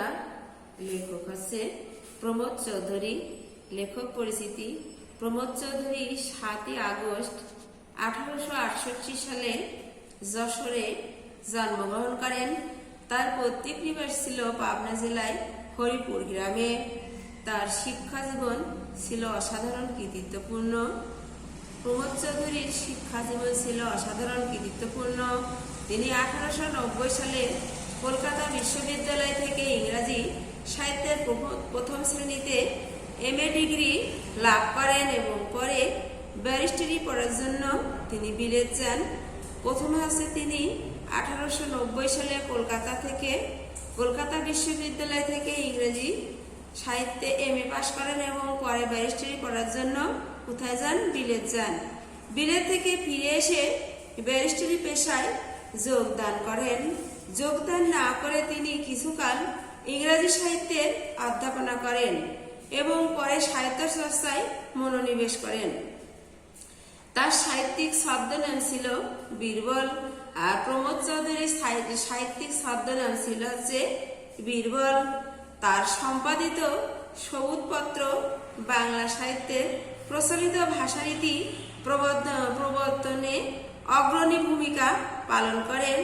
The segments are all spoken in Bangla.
বন্ধুরা, লেখক হচ্ছে প্রমোদ চৌধুরী। লেখক পরিচিতি: প্রমোদ চৌধুরী 7ই আগস্ট 1868 সালে যশোরে জন্মগ্রহণ করেন। তার পৈতৃক নিবাস ছিল পাবনা জেলায় হরিপুর গ্রামে। তার শিক্ষা জীবন ছিল অসাধারণ কৃতিত্বপূর্ণ। প্রমোদ চৌধুরীর শিক্ষা জীবন ছিল অসাধারণ কৃতিত্বপূর্ণ। তিনি 1890 সালে কলকাতা বিশ্ববিদ্যালয় থেকে ইংরাজি সাহিত্যের প্রথম শ্রেণীতে MA ডিগ্রি লাভ করেন এবং পরে ব্যারিস্টারি পড়ার জন্য তিনি বিলেত যান। প্রথমে তিনি 1890 সালে কলকাতা বিশ্ববিদ্যালয় থেকে ইংরেজি সাহিত্যে MA পাশ করেন এবং পরে ব্যারিস্টারি পড়ার জন্য কোথায় যান? বিলেত যান। বিলেত থেকে ফিরে এসে ব্যারিস্টারি পেশায় যোগদান করেন। যোগদান না করে তিনি কিছুকাল ইংরেজি সাহিত্যের অধ্যাপনা করেন এবং পরে সাহিত্য চর্চায় মনোনিবেশ করেন। তার সাহিত্যিক ছদ্মনাম ছিল বীরবল, আর প্রমোদ চৌধুরীর সাহিত্যিক ছদ্মনাম ছিল বীরবল। তার সম্পাদিত সবুজপত্র বাংলা সাহিত্যের প্রচলিত ভাষারীতি প্রবর্তনে অগ্রণী ভূমিকা পালন করেন।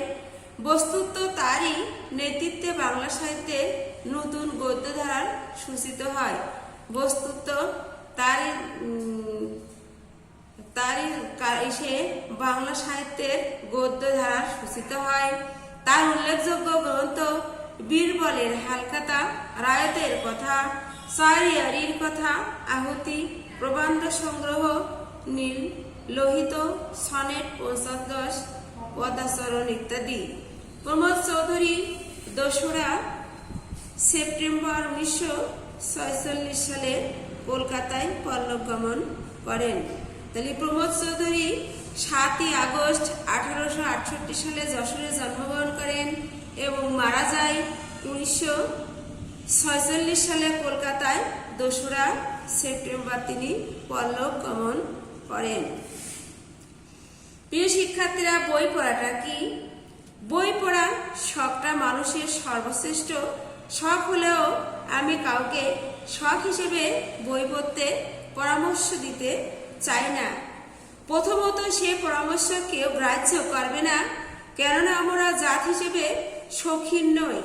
বস্তুত তারই নেতৃত্বে বাংলা সাহিত্যের নতুন গদ্যধারার সূচিত হয়। বাংলা সাহিত্যের গদ্যধারার সূচিত হয়। তার উল্লেখযোগ্য গ্রন্থ বীরবলের হালখাতা, রায়তের কথা, চারিয়ারির কথা, আহুতি, প্রবন্ধ সংগ্রহ, নীল লোহিত, সনেট ৫০, পদাচরণ ইত্যাদি। প্রমোদ চৌধুরী ২রা সেপ্টেম্বর 1946 সালে কলকাতায় পরলোক গমন করেন। তাহলে প্রমোদ চৌধুরী 7ই আগস্ট 1868 সালে যশোরে জন্মগ্রহণ করেন এবং মারা যায় 1946 সালে কলকাতায় ২রা সেপ্টেম্বর তিনি পরলোক গমন করেন। প্রিয় শিক্ষার্থীরা, বই পড়াটা কি? বই পড়া শখটা মানুষের সর্বশ্রেষ্ঠ শখ হলেও আমি কাউকে শখ হিসেবে বই পড়তে পরামর্শ দিতে চাই না। প্রথমত, সে পরামর্শ কেউ গ্রাহ্য করবে না, কেননা আমরা জাত হিসেবে শৌখিন নই।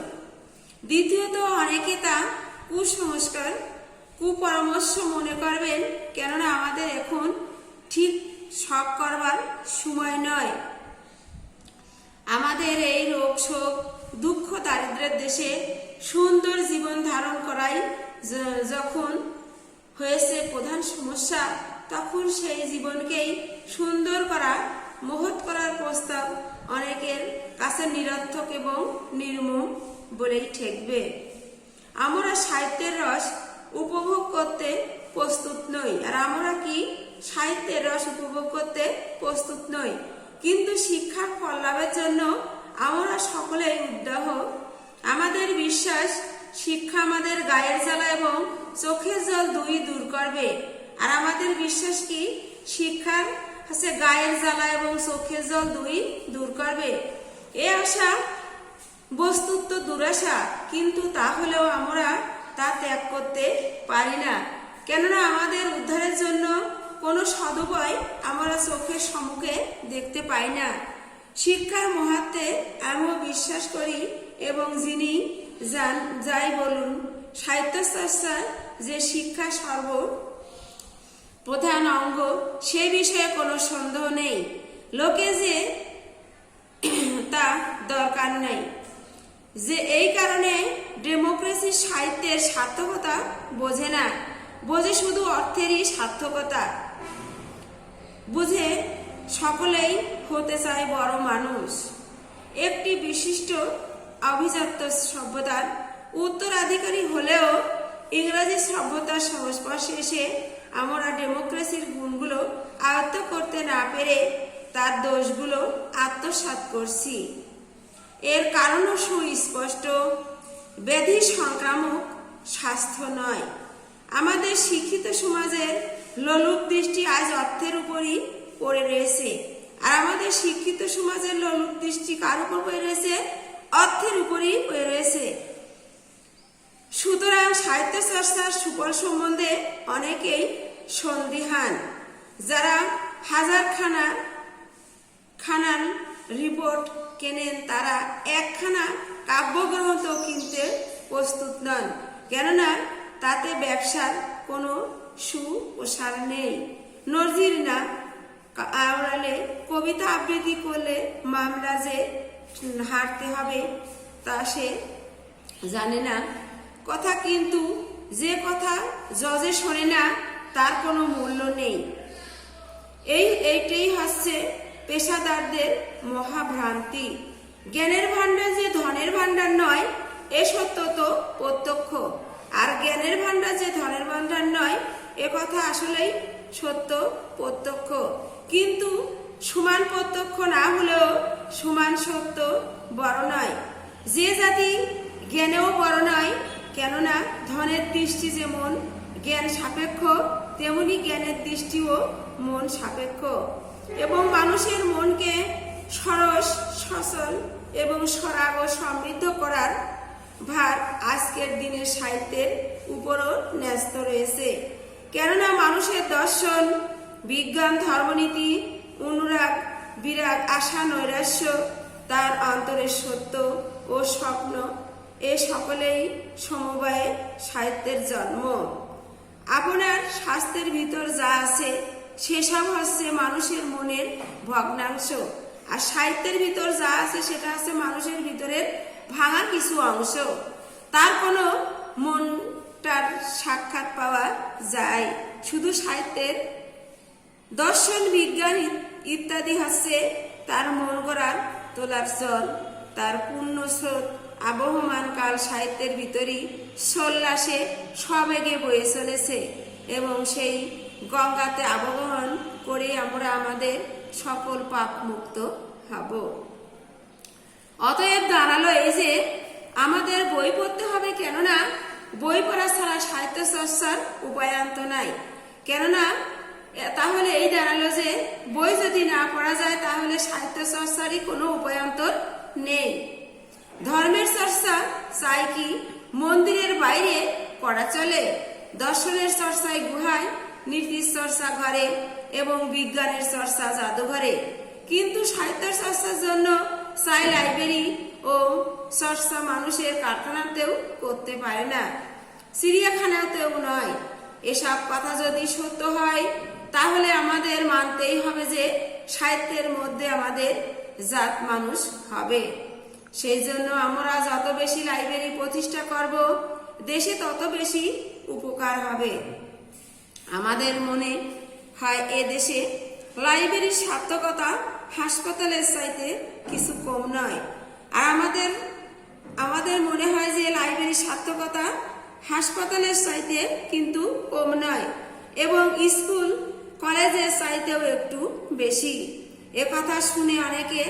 দ্বিতীয়ত, অনেকে তা কুসংস্কার, কুপরামর্শ মনে করবেন, কেননা আমাদের এখন ঠিক শখ করবার সময় নয়। আমাদের এই রোগ শোক দুঃখ দারিদ্রের দেশে সুন্দর জীবন ধারণ করাই যখন হয়েছে প্রধান সমস্যা, তখন সেই জীবনকেই সুন্দর করা, মহৎ করার প্রস্তাব অনেকের কাছে নিরর্থক এবং নির্মম বলেই ঠেকবে। আমরা সাহিত্যের রস উপভোগ করতে প্রস্তুত নই। আর আমরা কি সাহিত্যের রস উপভোগ করতে প্রস্তুত নই, কিন্তু শিক্ষার ফল লাভের জন্য আমরা সকলেই উদ্যহ। আমাদের বিশ্বাস, শিক্ষা আমাদের গায়ের জ্বালা এবং চোখের জল দুই দূর করবে। আর আমাদের বিশ্বাস কি? শিক্ষার গায়ের জ্বালা এবং চোখের জল দুই দূর করবে। এ আশা বস্তুত দুরাশা, কিন্তু তাহলেও আমরা তা ত্যাগ করতে পারি না, কেননা আমাদের উদ্ধারের জন্য কোনো সদুপায় আমরা চোখের সম্মুখে দেখতে পাই না। শিক্ষার মহাত্মে আমিও বিশ্বাস করি এবং যিনি যাই বলুন, সাহিত্য চর্চার যে শিক্ষা সর্ব প্রধান অঙ্গ, সে বিষয়ে কোনো সন্দেহ নেই। লোকে যে তা দরকার নেই, যে এই কারণে ডেমোক্রেসি সাহিত্যের সার্থকতা বোঝে না, বোঝে শুধু অর্থেরই সার্থকতা। বুঝে সকলেই হতে চায় বড় মানুষ। একটি বিশিষ্ট অভিজাত সভ্যতার উত্তরাধিকারী হলেও ইংরেজি সভ্যতার সংস্পর্শে এসে আমরা ডেমোক্রেসির গুণগুলো আয়ত্ত করতে না পেরে তার দোষগুলো আত্মসাৎ করছি। এর কারণও সুস্পষ্ট, ব্যাধি সংক্রামক, স্বাস্থ্য নয়। আমাদের শিক্ষিত সমাজের লোলুপ দৃষ্টি আজ অর্থের উপরই পড়ে রয়েছে। আর আমাদের শিক্ষিত সমাজের লোলুপ দৃষ্টি কার উপর পড়ে রয়েছে? অর্থের উপরই পড়ে রয়েছে। সাহিত্য চর্চার সুফল সম্বন্ধে অনেকেই সন্দিহান। যারা খানার রিপোর্ট কেনেন তারা একখানা কাব্যগ্রন্থ কিনতে প্রস্তুত নন, কেননা তাতে ব্যবসার কোনো সুপ্রসার নেই। নজির না আওড়ালে, কবিতা আবৃত্তি করলে মামলা যে হারতে হবে তা সে জানে না কথা, কিন্তু যে কথা জজে শোনে না তার কোনো মূল্য নেই। এইটাই হচ্ছে পেশাদারদের মহাভ্রান্তি। জ্ঞানের ভাণ্ডার যে ধনের ভাণ্ডার নয় এ সত্য তো প্রত্যক্ষ, আর জ্ঞানের ভাণ্ডার যে ধনের ভাণ্ডার নয় এ কথা আসলেই সত্য প্রত্যক্ষ। কিন্তু সমান প্রত্যক্ষ না হলেও সমান সত্য বড় নয়। যে জাতি জ্ঞানেও বড় নয়, কেননা ধনের দৃষ্টি যেমন জ্ঞান সাপেক্ষ তেমনি জ্ঞানের দৃষ্টিও মন সাপেক্ষ। এবং মানুষের মনকে সরস সচল এবং সরাগ ও সমৃদ্ধ করার ভার আজকের দিনের সাহিত্যের উপরও ন্যস্ত রয়েছে। কেননা মানুষের দর্শন, বিজ্ঞান, ধর্মনীতি, অনুরাগ, বিরাগ, আশা, নৈরাশ্য, তার অন্তরের সত্য ও স্বপ্ন, এ সকলেই সমবায়ে সাহিত্যের জন্ম। আপনার স্বাস্থ্যের ভিতর যা আছে সেসব হচ্ছে মানুষের মনের ভগ্নাংশ, আর সাহিত্যের ভিতর যা আছে সেটা হচ্ছে মানুষের ভিতরের ভাঙা কিছু অংশ। তার কোনো মনটার সাক্ষাৎ পাওয়া যায় শুধু সাহিত্যের। দর্শন, বিজ্ঞান ইত্যাদি হচ্ছে তার মন গড়ার তোলার জল। তার পূর্ণ স্রোত আবহমান কাল সাহিত্যের ভিতরই সল্লাসে সবেগে বয়ে চলেছে, এবং সেই গঙ্গাতে আবহমান করে আমরা আমাদের সকল পাপ মুক্ত হব। অতএব দাঁড়ালো এই যে আমাদের বই পড়তে হবে, কেননা বই পড়া ছাড়া সাহিত্য চর্চার উপায়ান্ত নাই। কেননা তাহলে এই দাঁড়ালো যে বই যদি না পড়া যায় তাহলে সাহিত্য চর্চারই কোনো উপায়ান্তর নেই। ধর্মের চর্চা চাই কি মন্দিরের বাইরে করা চলে, দর্শনের চর্চায় গুহায়, নীতির চর্চা ঘরে এবং বিজ্ঞানের চর্চা জাদুঘরে। কিন্তু সাহিত্যের চর্চার জন্য চাই লাইব্রেরি ও চর্চা মানুষের কারখানাতেও করতে পারে না, চিড়িয়াখানাতেও নয়। এসব কথা যদি সত্য হয় তাহলে আমাদের মানতেই হবে যে সাহিত্যের মধ্যে আমাদের জাত মানুষ হবে। সেই জন্য আমরা যত বেশি লাইব্রেরি প্রতিষ্ঠা করব দেশে তত বেশি উপকার হবে। আমাদের মনে হয় এ দেশে লাইব্রেরির সার্থকতা হাসপাতালের চাইতে কিছু কম নয়, আর আমাদের মনে হয় যে লাইব্রেরির সার্থকতা হাসপাতালের চাইতে কিন্তু কম নয়, এবং স্কুল কলেজের চাইতেও একটু বেশি। এ কথা শুনে অনেকে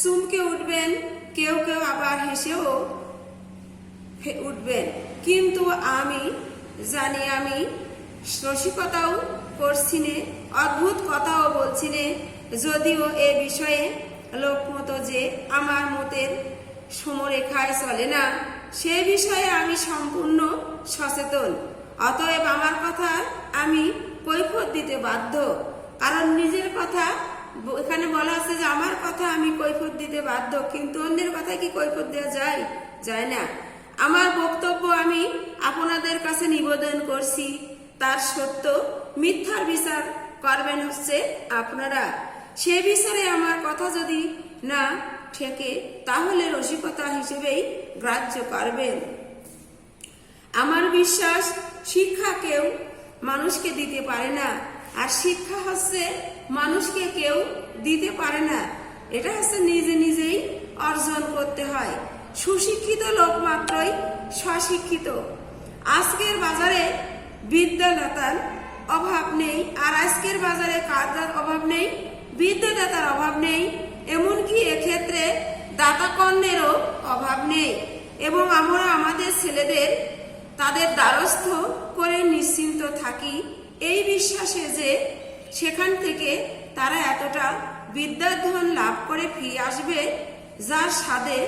চমকে উঠবেন, কেউ কেউ আবার হেসেও উঠবেন। কিন্তু আমি জানি আমি রসিকতাও করছি নে, অদ্ভুত কথাও বলছি নে, যদিও এ বিষয়ে লোকমত যে আমার মতের সমরেখায় চলে না সে বিষয়ে আমি সম্পূর্ণ সচেতন। অতএব আমার কথা আমি কৈফিয়ত দিতে বাধ্য, কারণ নিজের কথা এখানে বলা আছে যে আমার কথা আমি কৈফিয়ত দিতে বাধ্য, কিন্তু অন্যের কথা কি কৈফিয়ত দেওয়া যায় না। আমার বক্তব্য আমি আপনাদের কাছে নিবেদন করছি, তার সত্য মিথ্যার বিচার করবেন হচ্ছে আপনারা। সে বিচারে আমার কথা যদি না ঠেকে তাহলে রসিকতা হিসেবেই গ্রাহ্য করবেন। আমার বিশ্বাস শিক্ষা কেউ মানুষকে দিতে পারে না, আর শিক্ষা হচ্ছে মানুষকে কেউ দিতে পারে না, এটা হচ্ছে নিজে নিজেই অর্জন করতে হয়। সুশিক্ষিত লোক মাত্রই স্বশিক্ষিত। আজকের বাজারে বিদ্যাদাতার অভাব নেই, আর আজকের বাজারে কার অভাব নেই? বিদ্যাদাতার অভাব নেই, এমনকি এক্ষেত্রে দাতাকন্যেরও অভাব নেই। এবং আমরা আমাদের ছেলেদের তাদের দ্বারস্থ করে নিশ্চিন্ত থাকি এই বিশ্বাসে যে সেখান থেকে তারা এতটা বিদ্যাধন লাভ করে ফিরে আসবে যার স্বাদে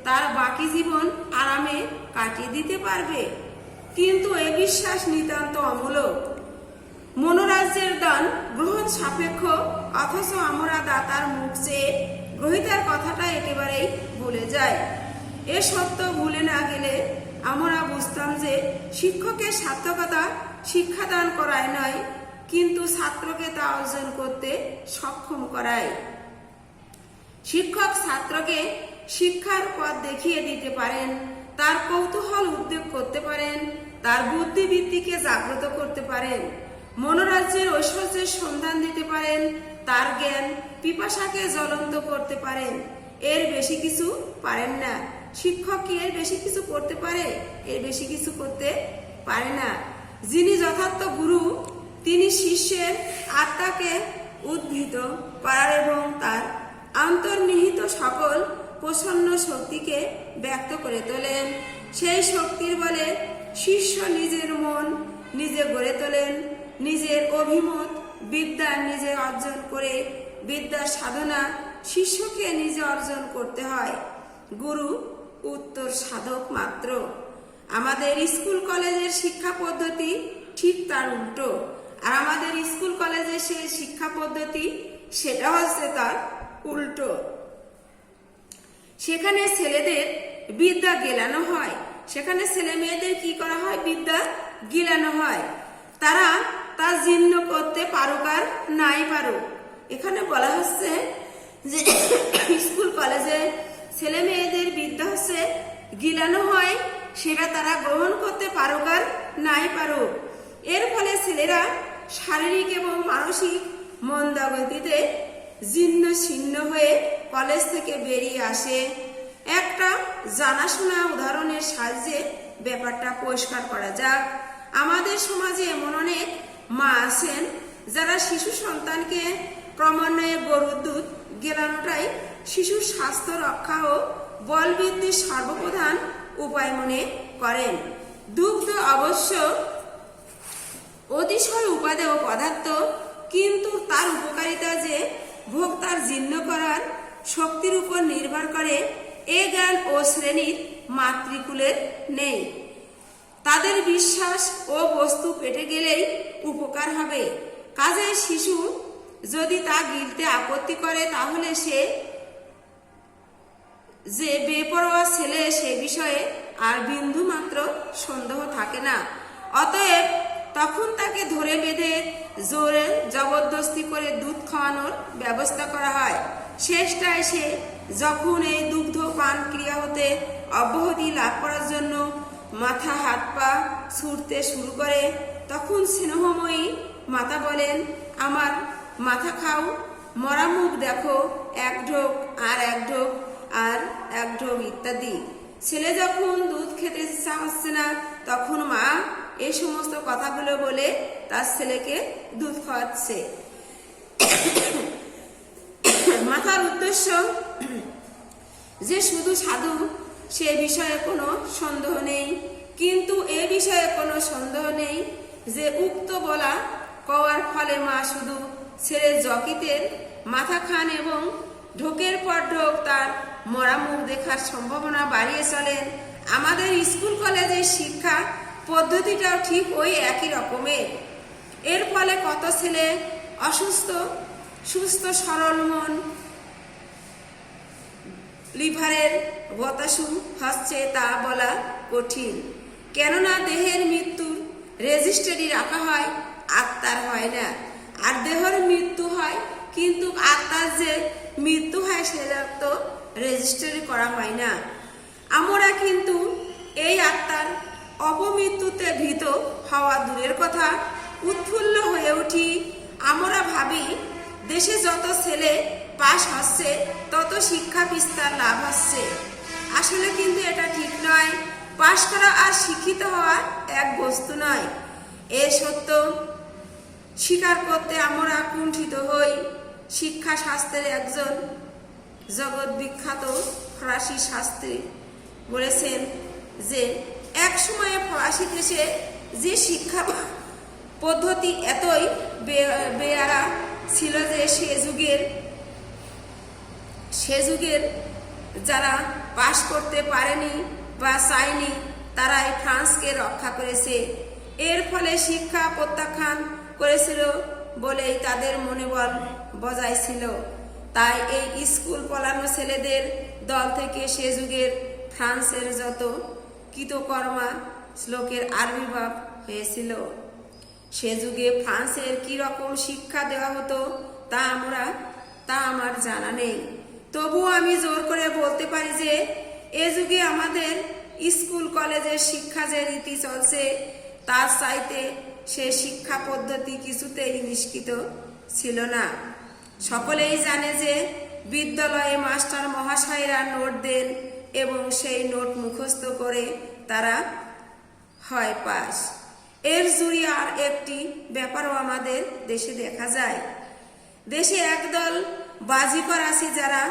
তার বাকি জীবন আরামে কাটিয়ে দিতে পারবে। কিন্তু এ বিশ্বাস নিতান্ত অমূলক। মনোরাজ্যের দান গ্রহণ সাপেক্ষ, অথচ আমরা দাতার মুখ চেয়ে গ্রহিতার কথাটা একেবারেই ভুলে যাই। এ সত্য ভুলে না গেলে আমরা বুঝতাম যে শিক্ষকের সার্থকতা শিক্ষাদান করায় নয়, কিন্তু ছাত্রকে তা অর্জন করতে সক্ষম করায়। শিক্ষক ছাত্রকে শিক্ষার পথ দেখিয়ে দিতে পারেন, তার কৌতূহল উদ্যোগ করতে পারেন, তার বুদ্ধিবৃত্তিকে জাগ্রত করতে পারেন, মনোরাজ্যের ঐশ্বর্যের সন্ধান দিতে পারেন, তার জ্ঞান পিপাসাকে জ্বলন্ত করতে পারেন। এর বেশি কিছু পারেন না। শিক্ষক কি এর বেশি কিছু করতে পারে? এর বেশি কিছু করতে পারে না। যিনি যথার্থ গুরু, তিনি শিষ্যের আত্মাকে উদ্ভিত করার এবং তার অন্তর্নিহিত সকল প্রসন্ন শক্তিকে ব্যক্ত করে তোলেন। সেই শক্তির বলে শিষ্য নিজের মন নিজে গড়ে তোলেন, নিজের অভিমত বিদ্যা নিজে অর্জন করে। বিদ্যার সাধনা শিষ্যকে নিজে অর্জন করতে হয়, গুরু উত্তর সাধক মাত্র। আমাদের স্কুল কলেজের শিক্ষা পদ্ধতি ঠিক তার উল্টো। আর আমাদের স্কুল কলেজের সেই শিক্ষা পদ্ধতি সেটা হচ্ছে তার উল্টো। সেখানে ছেলেদের বিদ্যা গেলানো হয়, সেখানে ছেলে মেয়েদের কি করা হয়? বিদ্যা গিলানো হয়। তারা তা জীর্ণ করতে পারুক আর নাই পারুক। এখানে বলা হচ্ছে যে স্কুল কলেজে ছেলে মেয়েদের বিদ্যা হচ্ছে গিলানো হয়, সেটা তারা গ্রহণ করতে পারুক আর নাই পারুক। এর ফলে ছেলেরা শারীরিক এবং মানসিক মন্দাগতিতে জীর্ণ শীর্ণ হয়ে কলেজ থেকে বেরিয়ে আসে। একটা জানাশোনা উদাহরণের সাহায্যে ব্যাপারটা পরিষ্কার করা যাক। আমাদের সমাজে এমন অনেক মা আছেন যারা শিশু সন্তানকে ক্রমান্বয়ে গরুর দুধ গেলানোটাই শিশুর স্বাস্থ্য রক্ষা ও বল বৃদ্ধির সর্বপ্রধান উপায় মনে করেন। দুগ্ধ অবশ্য অতিশয় উপাদেয় পদার্থ, কিন্তু তার উপকারিতা যে ভোক্তার জীর্ণ করার শক্তির উপর নির্ভর করে এ জ্ঞান ও শ্রেণীর মাতৃকুলের নেই। তাদের বিশ্বাস ও বস্তু পেটে গেলেই উপকার হবে। কাজে শিশু যদি তা গিলতে আপত্তি করে, তাহলে সে যে বেপরোয়া ছেলে সে বিষয়ে আর বিন্দু মাত্র সন্দেহ থাকে না। অতএব তখন তাকে ধরে বেঁধে জোরে জবরদস্তি করে দুধ খাওয়ানোর ব্যবস্থা করা হয়। শেষটায় সে যখন এই দুগ্ধ পান ক্রিয়া হতে অব্যাহতি লাভ করার জন্য মাথা হাত পা ছুটতে শুরু করে, তখন স্নেহময়ী মাতা বলেন, আমার মাথা খাও, মরা মুখ দেখো, এক ঢোক আর এক ঢোক আর এক ঢোক ইত্যাদি। ছেলে যখন দুধ খেতে ইচ্ছা হচ্ছে না, তখন মা এই সমস্ত কথাগুলো বলে তার ছেলেকে দুধ খাওয়াচ্ছে। মাথার উদ্দেশ্য যে শুধু সাধু সে বিষয়ে কোনো সন্দেহ নেই, কিন্তু এ বিষয়ে কোনো সন্দেহ নেই যে উক্ত বলা কওয়ার ফলে মা শুধু ছেলের জকিতের মাথা খান এবং ঢোকের পর ঢোক তার মরা মুখ দেখার সম্ভাবনা বাড়িয়ে চলেন। আমাদের স্কুল কলেজের শিক্ষা পদ্ধতিটাও ঠিক ওই একই রকমের। এর ফলে কত ছেলে অসুস্থ, সুস্থ সরল মন লিভারের বতাসু হচ্ছে তা বলা কঠিন। কেননা দেহের মৃত্যুর রেজিস্ট্রি রাখা হয়, আত্মার হয় না। আর দেহের মৃত্যু হয়, কিন্তু আত্মার যে মৃত্যু হয় সেটা তো রেজিস্ট্রি করা হয় না। আমরা কিন্তু এই আত্মার অপমৃত্যুতে ভীত হওয়া দূরের কথা, উৎফুল্ল হয়ে উঠি। আমরা ভাবি দেশে যত ছেলে পাশ হচ্ছে তত শিক্ষা বিস্তার লাভ হচ্ছে। আসলে কিন্তু এটা ঠিক নয়। পাশ করা আর শিক্ষিত হওয়া এক বস্তু নয়। এ সত্য স্বীকার করতে আমরা কুণ্ঠিত হই। শিক্ষা শাস্ত্রের একজন জগৎ বিখ্যাত ফরাসি শাস্ত্রী বলেছেন যে এক সময়ে ফরাসি দেশে যে শিক্ষা পদ্ধতি এতই বেয়ারা ছিল যে সে যুগের যারা পাশ করতে পারেনি বা চায়নি তারাই ফ্রান্সকে রক্ষা করেছে। এর ফলে শিক্ষা প্রত্যাখ্যান করেছিল বলেই তাদের মনোবল বজায় ছিল। তাই এই স্কুল পলানো ছেলেদের দল থেকে সে যুগের ফ্রান্সের যত কৃতকর্মা শ্লোকের আবির্ভাব হয়েছিল। সে যুগে ফ্রান্সের কি রকম শিক্ষা দেওয়া হতো তা আমার জানা নেই। তবুও আমি জোর করে বলতে পারি যে এ যুগে আমাদের স্কুল কলেজের শিক্ষা যে রীতি চলছে তার চাইতে সে শিক্ষা পদ্ধতি কিছুতেই নিষ্কৃত ছিল না। সকলেই জানে যে বিদ্যালয়ে মাস্টার মহাশয়রা নোট দেন এবং সেই নোট মুখস্থ করে তারা হয় পাস। এর জুড়ি আর একটি ব্যাপারও আমাদের দেশে দেখা যায়। দেশে একদল বাজিকর আছে যারা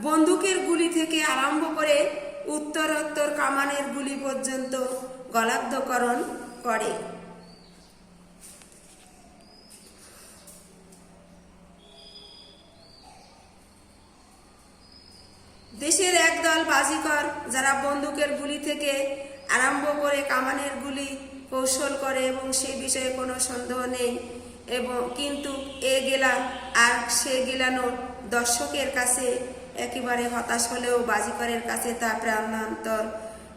বন্দুকের গুলি থেকে আরম্ভ করে উত্তরোত্তর কামানের গুলি পর্যন্ত গলাদ্ধকরণ করে। দেশের একদল বাজিকর যারা বন্দুকের গুলি থেকে আরম্ভ করে কামানের গুলি কৌশল করে এবং সে বিষয়ে কোনো সন্দেহ নেই। কিন্তু এ গেলা আর সে গেলানো দর্শকের কাছে একেবারে হতাশ হলেও বাজিকরের কাছে তা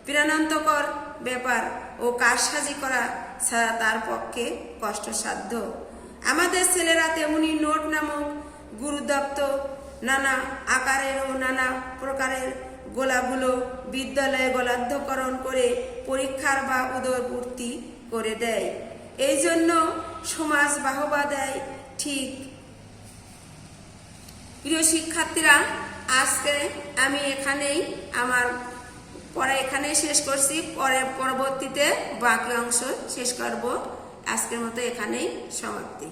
প্রাণান্তকর ব্যাপার ও কারসাজি করা ছাড়া তার পক্ষে কষ্টসাধ্য। আমাদের ছেলেরা তেমনি নোট নামক গুরুদত্ত নানা আকারের ও নানা প্রকারের গোলাগুলো বিদ্যালয়ে গলাদ্ধকরণ করে পরীক্ষার বা উদরপূর্তি করে দেয়। এই জন্য সমাজ বাহবা দেয়। ঠিক প্রিয় শিক্ষার্থীরা, আজকে আমি আমার পড়া এখানেই শেষ করছি। পরবর্তীতে বাকি অংশ শেষ করব। আজকের মতো এখানেই সমাপ্তি।